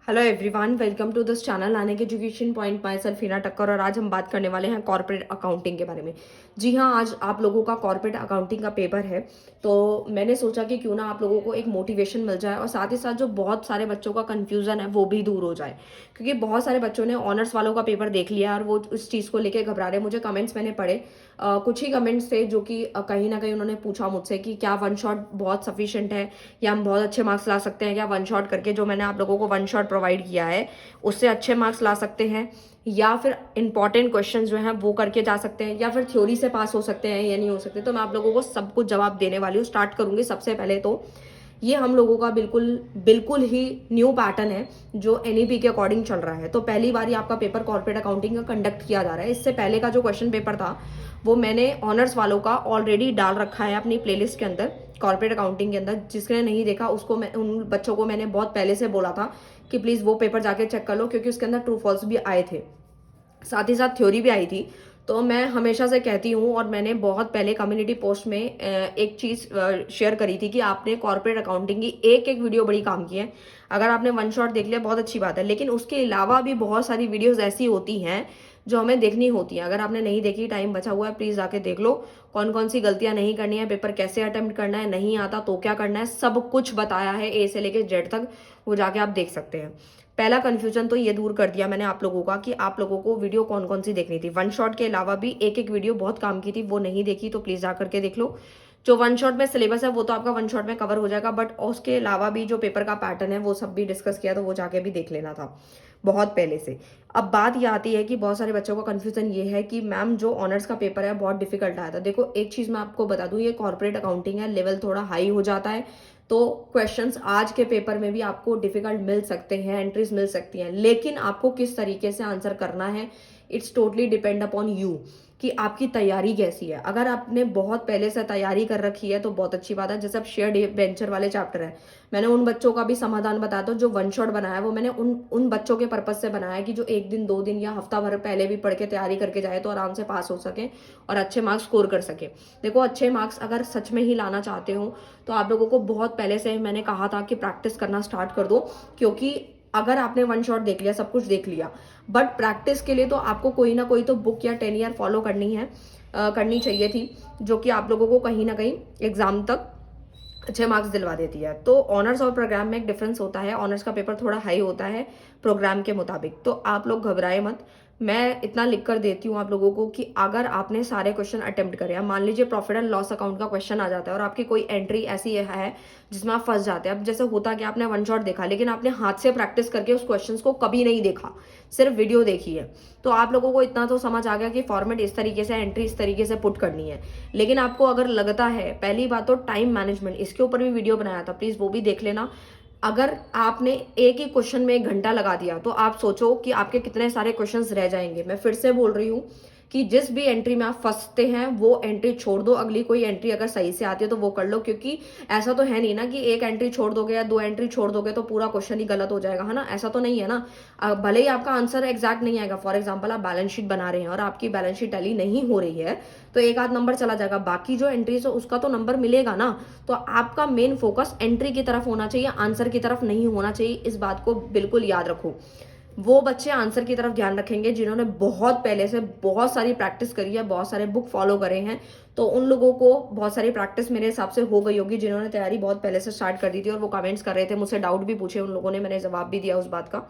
Hello everyone, welcome to this channel आनेक education point. Myself Hina Takkar और आज हम बात करने वाले हैं कॉर्पोरेट अकाउंटिंग के बारे में। जी हाँ, आज आप लोगों का कॉर्पोरेट अकाउंटिंग का पेपर है, तो मैंने सोचा कि क्यों ना आप लोगों को एक मोटिवेशन मिल जाए और साथ ही साथ जो बहुत सारे बच्चों का कन्फ्यूजन है वो भी दूर हो जाए। क्योंकि बहुत सारे बच्चों ने ऑनर्स वालों का पेपर देख लिया और वो उस चीज़ को लेकर घबरा रहे। मुझे कमेंट्स मैंने पढ़े, कुछ ही कमेंट्स थे जो कि कहीं ना कहीं उन्होंने पूछा मुझसे कि क्या वन शॉट बहुत सफिशिएंट है या हम बहुत अच्छे मार्क्स ला सकते हैं क्या वन शॉट करके, जो मैंने आप लोगों को वन शॉट प्रोवाइड किया है उससे अच्छे मार्क्स ला सकते हैं, या फिर इंपॉर्टेंट क्वेश्चन जो हैं वो करके जा सकते हैं, या फिर थ्योरी से पास हो सकते हैं या नहीं हो सकते। तो मैं आप लोगों को सब कुछ जवाब देने वाली हूँ। स्टार्ट करूंगी सबसे पहले। तो ये हम लोगों का बिल्कुल बिल्कुल ही न्यू पैटर्न है जो एनईपी के अकॉर्डिंग चल रहा है। तो पहली बार आपका पेपर कॉर्पोरेट अकाउंटिंग का कंडक्ट किया जा रहा है। इससे पहले का जो क्वेश्चन पेपर था वो मैंने ऑनर्स वालों का ऑलरेडी डाल रखा है अपनी प्लेलिस्ट के अंदर, कॉर्पोरेट अकाउंटिंग के अंदर। जिसने नहीं देखा उसको मैं, उन बच्चों को मैंने बहुत पहले से बोला था कि प्लीज़ वो पेपर जाके चेक कर लो, क्योंकि उसके अंदर ट्रू फॉल्स भी आए थे, साथ ही साथ थ्योरी भी आई थी। तो मैं हमेशा से कहती हूँ और मैंने बहुत पहले कम्युनिटी पोस्ट में एक चीज़ शेयर करी थी कि आपने कॉर्पोरेट अकाउंटिंग की एक एक वीडियो बड़ी काम की है। अगर आपने वन शॉट देख लिया बहुत अच्छी बात है, लेकिन उसके अलावा भी बहुत सारी वीडियोस ऐसी होती हैं जो हमें देखनी होती हैं। अगर आपने नहीं देखी, टाइम बचा हुआ है, प्लीज़ जाके देख लो। कौन कौन सी गलतियां नहीं करनी है, पेपर कैसे अटेम्प्ट करना है, नहीं आता तो क्या करना है, सब कुछ बताया है ए से लेके जेड तक। वो जाके आप देख सकते हैं। पहला कंफ्यूजन तो ये दूर कर दिया मैंने आप लोगों का कि आप लोगों को वीडियो कौन कौन सी देखनी थी। वन शॉट के अलावा भी एक एक वीडियो बहुत काम की थी, वो नहीं देखी तो प्लीज जा करके देख लो। जो वन शॉट में सिलेबस है वो तो आपका वन शॉट में कवर हो जाएगा, बट उसके अलावा भी जो पेपर का पैटर्न है वो सब भी डिस्कस किया, तो वो जाके भी देख लेना था बहुत पहले से। अब बात ये आती है कि बहुत सारे बच्चों का कंफ्यूजन ये है कि मैम जो ऑनर्स का पेपर है बहुत डिफिकल्ट आया था। देखो एक चीज मैं आपको बता दूं, ये कॉर्पोरेट अकाउंटिंग है, लेवल थोड़ा हाई हो जाता है, तो क्वेश्चंस आज के पेपर में भी आपको डिफिकल्ट मिल सकते हैं, एंट्रीज मिल सकती हैं, लेकिन आपको किस तरीके से आंसर करना है it's totally depend upon you कि आपकी तैयारी कैसी है। अगर आपने बहुत पहले से तैयारी कर रखी है तो बहुत अच्छी बात है। जैसे अब शेयर्ड वेंचर वाले चैप्टर है, मैंने उन बच्चों का भी समाधान बताया था। जो वन शॉट बनाया वो मैंने उन उन बच्चों के पर्पज से बनाया कि जो एक दिन दो दिन या हफ्ता भर पहले भी पढ़ के तैयारी करके जाए तो आराम से पास हो सके और अच्छे मार्क्स स्कोर कर सके। देखो अच्छे मार्क्स अगर सच में ही लाना चाहते हो तो आप लोगों को बहुत पहले से मैंने कहा था कि प्रैक्टिस करना स्टार्ट कर दो। क्योंकि अगर आपने वन शॉट देख लिया, सब कुछ देख लिया, बट प्रैक्टिस के लिए तो आपको कोई ना कोई तो बुक या 10 ईयर फॉलो करनी है, करनी चाहिए थी, जो कि आप लोगों को कहीं ना कहीं एग्जाम तक अच्छे मार्क्स दिलवा देती है। तो ऑनर्स और प्रोग्राम में एक डिफरेंस होता है, ऑनर्स का पेपर थोड़ा हाई होता है प्रोग्राम के मुताबिक। तो आप लोग घबराए मत, मैं इतना लिख कर देती हूँ आप लोगों को कि अगर आपने सारे क्वेश्चन अटेम्प्ट करे, अब मान लीजिए प्रॉफिट एंड लॉस अकाउंट का क्वेश्चन आ जाता है और आपकी कोई एंट्री ऐसी है जिसमें आप फंस जाते हैं। अब जैसे होता कि आपने वन शॉट देखा लेकिन आपने हाथ से प्रैक्टिस करके उस क्वेश्चन को कभी नहीं देखा, सिर्फ वीडियो देखी है, तो आप लोगों को इतना तो समझ आ गया कि फॉर्मेट इस तरीके से, एंट्री इस तरीके से पुट करनी है। लेकिन आपको अगर लगता है, पहली बात तो टाइम मैनेजमेंट, इसके ऊपर भी वीडियो बनाया था, प्लीज वो भी देख लेना। अगर आपने एक ही क्वेश्चन में 1 घंटा लगा दिया तो आप सोचो कि आपके कितने सारे क्वेश्चंस रह जाएंगे। मैं फिर से बोल रही हूँ कि जिस भी एंट्री में आप फंसते हैं वो एंट्री छोड़ दो, अगली कोई एंट्री अगर सही से आती है तो वो कर लो। क्योंकि ऐसा तो है नहीं ना कि एक एंट्री छोड़ दोगे या 2 एंट्री छोड़ दोगे तो पूरा क्वेश्चन ही गलत हो जाएगा, है ना, ऐसा तो नहीं है ना। भले ही आपका आंसर एग्जैक्ट नहीं आएगा, फॉर एग्जाम्पल आप बैलेंस शीट बना रहे हैं और आपकी बैलेंस शीट टैली नहीं हो रही है तो एक आध नंबर चला जाएगा, बाकी जो एंट्रीज है उसका तो नंबर मिलेगा ना। तो आपका मेन फोकस एंट्री की तरफ होना चाहिए, आंसर की तरफ नहीं होना चाहिए, इस बात को बिल्कुल याद रखो। वो बच्चे आंसर की तरफ ध्यान रखेंगे जिन्होंने बहुत पहले से बहुत सारी प्रैक्टिस करी है, बहुत सारे बुक फॉलो करे हैं, तो उन लोगों को बहुत सारी प्रैक्टिस मेरे हिसाब से हो गई होगी जिन्होंने तैयारी बहुत पहले से स्टार्ट कर दी थी। और वो कमेंट्स कर रहे थे, मुझसे डाउट भी पूछे उन लोगों ने, मैंने जवाब भी दिया उस बात का।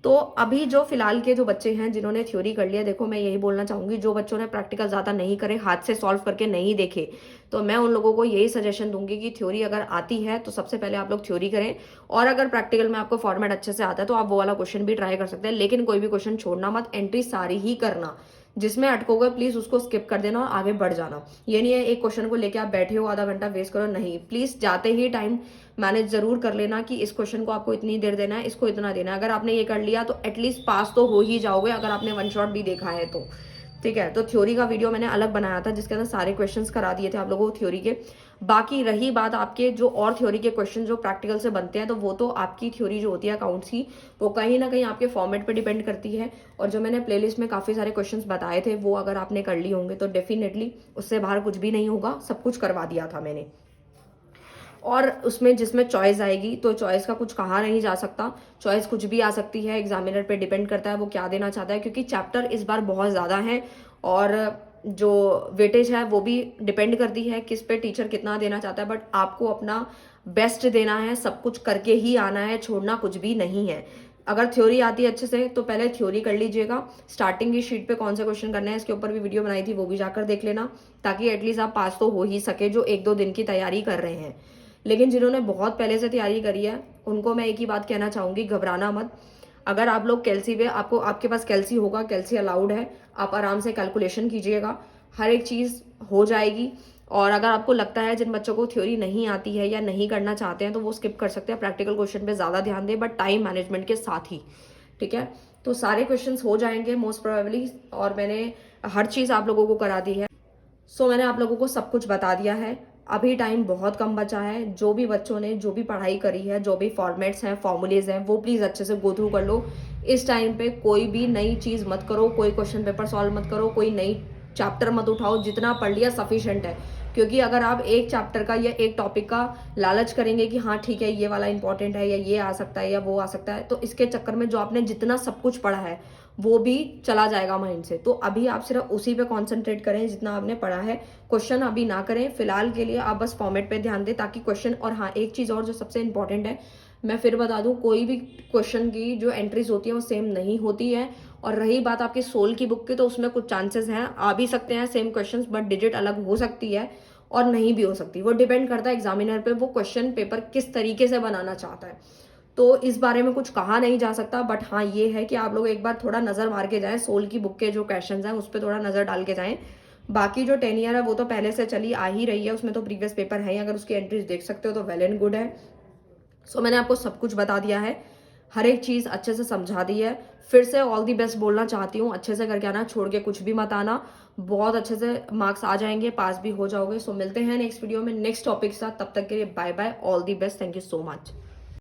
तो अभी जो फिलहाल के जो बच्चे हैं जिन्होंने थ्योरी कर लिया, देखो मैं यही बोलना चाहूंगी, जो बच्चों ने प्रैक्टिकल ज्यादा नहीं करे, हाथ से सॉल्व करके नहीं देखे, तो मैं उन लोगों को यही सजेशन दूंगी कि थ्योरी अगर आती है तो सबसे पहले आप लोग थ्योरी करें, और अगर प्रैक्टिकल में आपको फॉर्मेट अच्छे से आता है तो आप वो वाला क्वेश्चन भी ट्राई कर सकते हैं। लेकिन कोई भी क्वेश्चन छोड़ना मत, एंट्री सारी ही करना, जिसमें अटकोगे प्लीज उसको स्किप कर देना और आगे बढ़ जाना। ये नहीं है एक क्वेश्चन को लेके आप बैठे हो आधा घंटा वेस्ट करो, नहीं, प्लीज जाते ही टाइम मैनेज जरूर कर लेना कि इस क्वेश्चन को आपको इतनी देर देना है, इसको इतना देना है। अगर आपने ये कर लिया तो एटलीस्ट पास तो हो ही जाओगे, अगर आपने वन शॉट भी देखा है तो। ठीक है, तो थ्योरी का वीडियो मैंने अलग बनाया था जिसके अंदर सारे क्वेश्चंस करा दिए थे आप लोगों को थ्योरी के। बाकी रही बात आपके जो और थ्योरी के क्वेश्चन जो प्रैक्टिकल से बनते हैं, तो वो तो आपकी थ्योरी जो होती है अकाउंट्स की, वो कहीं ना कहीं आपके फॉर्मेट पे डिपेंड करती है। और जो मैंने प्लेलिस्ट में काफी सारे क्वेश्चंस बताए थे वो अगर आपने कर लिए होंगे तो डेफिनेटली उससे बाहर कुछ भी नहीं होगा, सब कुछ करवा दिया था मैंने। और उसमें जिसमें चॉइस आएगी तो चॉइस का कुछ कहा नहीं जा सकता, चॉइस कुछ भी आ सकती है, एग्जामिनर पे डिपेंड करता है वो क्या देना चाहता है, क्योंकि चैप्टर इस बार बहुत ज़्यादा है और जो वेटेज है वो भी डिपेंड करती है किस पे टीचर कितना देना चाहता है। बट आपको अपना बेस्ट देना है, सब कुछ करके ही आना है, छोड़ना कुछ भी नहीं है। अगर थ्योरी आती है अच्छे से तो पहले थ्योरी कर लीजिएगा, स्टार्टिंग की शीट पे कौन से क्वेश्चन करने हैं इसके ऊपर भी वीडियो बनाई थी, वो भी जाकर देख लेना, ताकि एटलीस्ट आप पास तो हो ही सके जो 1-2 दिन की तैयारी कर रहे हैं। लेकिन जिन्होंने बहुत पहले से तैयारी करी है उनको मैं एक ही बात कहना चाहूंगी, घबराना मत। अगर आप लोग कैलसी पे आपके पास कैलसी होगा, कैलसी अलाउड है, आप आराम से कैलकुलेशन कीजिएगा, हर एक चीज़ हो जाएगी। और अगर आपको लगता है जिन बच्चों को थ्योरी नहीं आती है या नहीं करना चाहते हैं तो वो स्किप कर सकते हैं, प्रैक्टिकल क्वेश्चन पे ज़्यादा ध्यान दें, बट टाइम मैनेजमेंट के साथ ही, ठीक है। तो सारे क्वेश्चंस हो जाएंगे मोस्ट प्रोबेबली, और मैंने हर चीज़ आप लोगों को करा दी है। सो मैंने आप लोगों को सब कुछ बता दिया है। अभी टाइम बहुत कम बचा है, जो भी बच्चों ने जो भी पढ़ाई करी है, जो भी फॉर्मेट्स हैं, फॉर्मूलेज हैं, वो प्लीज़ अच्छे से गो थ्रू कर लो। इस टाइम पे कोई भी नई चीज़ मत करो, कोई क्वेश्चन पेपर सॉल्व मत करो, कोई नई चैप्टर मत उठाओ, जितना पढ़ लिया सफिशिएंट है। क्योंकि अगर आप एक चैप्टर का या एक टॉपिक का लालच करेंगे कि हाँ ठीक है ये वाला इंपॉर्टेंट है या ये आ सकता है या वो आ सकता है, तो इसके चक्कर में जो आपने जितना सब कुछ पढ़ा है वो भी चला जाएगा माइंड से। तो अभी आप सिर्फ उसी पे कंसंट्रेट करें जितना आपने पढ़ा है, क्वेश्चन अभी ना करें फिलहाल के लिए, आप बस फॉर्मेट पे ध्यान दें ताकि क्वेश्चन। और हाँ एक चीज़ और जो सबसे इंपॉर्टेंट है, मैं फिर बता दूं, कोई भी क्वेश्चन की जो एंट्रीज होती है वो सेम नहीं होती है। और रही बात आपकी सोल की बुक की, तो उसमें कुछ चांसेस हैं, आ भी सकते हैं सेम क्वेश्चंस, बट डिजिट अलग हो सकती है और नहीं भी हो सकती, वो डिपेंड करता है एग्जामिनर पे, वो क्वेश्चन पेपर किस तरीके से बनाना चाहता है। तो इस बारे में कुछ कहा नहीं जा सकता, बट हाँ ये है कि आप लोग एक बार थोड़ा नज़र मार के जाएं, सोल की बुक के जो क्वेश्चंस हैं उस पर थोड़ा नज़र डाल के जाएं। बाकी जो 10 ईयर है वो तो पहले से चली आ ही रही है, उसमें तो प्रीवियस पेपर है ही, अगर उसकी एंट्रीज देख सकते हो तो वेल एंड गुड है। सो मैंने आपको सब कुछ बता दिया है, हर एक चीज़ अच्छे से समझा दी है। फिर से ऑल दी बेस्ट बोलना चाहती हूँ, अच्छे से करके आना, छोड़ के कुछ भी मत आना, बहुत अच्छे से मार्क्स आ जाएंगे, पास भी हो जाओगे। सो मिलते हैं नेक्स्ट वीडियो में नेक्स्ट टॉपिक के साथ, तब तक के लिए bye bye, all the best, thank you so much.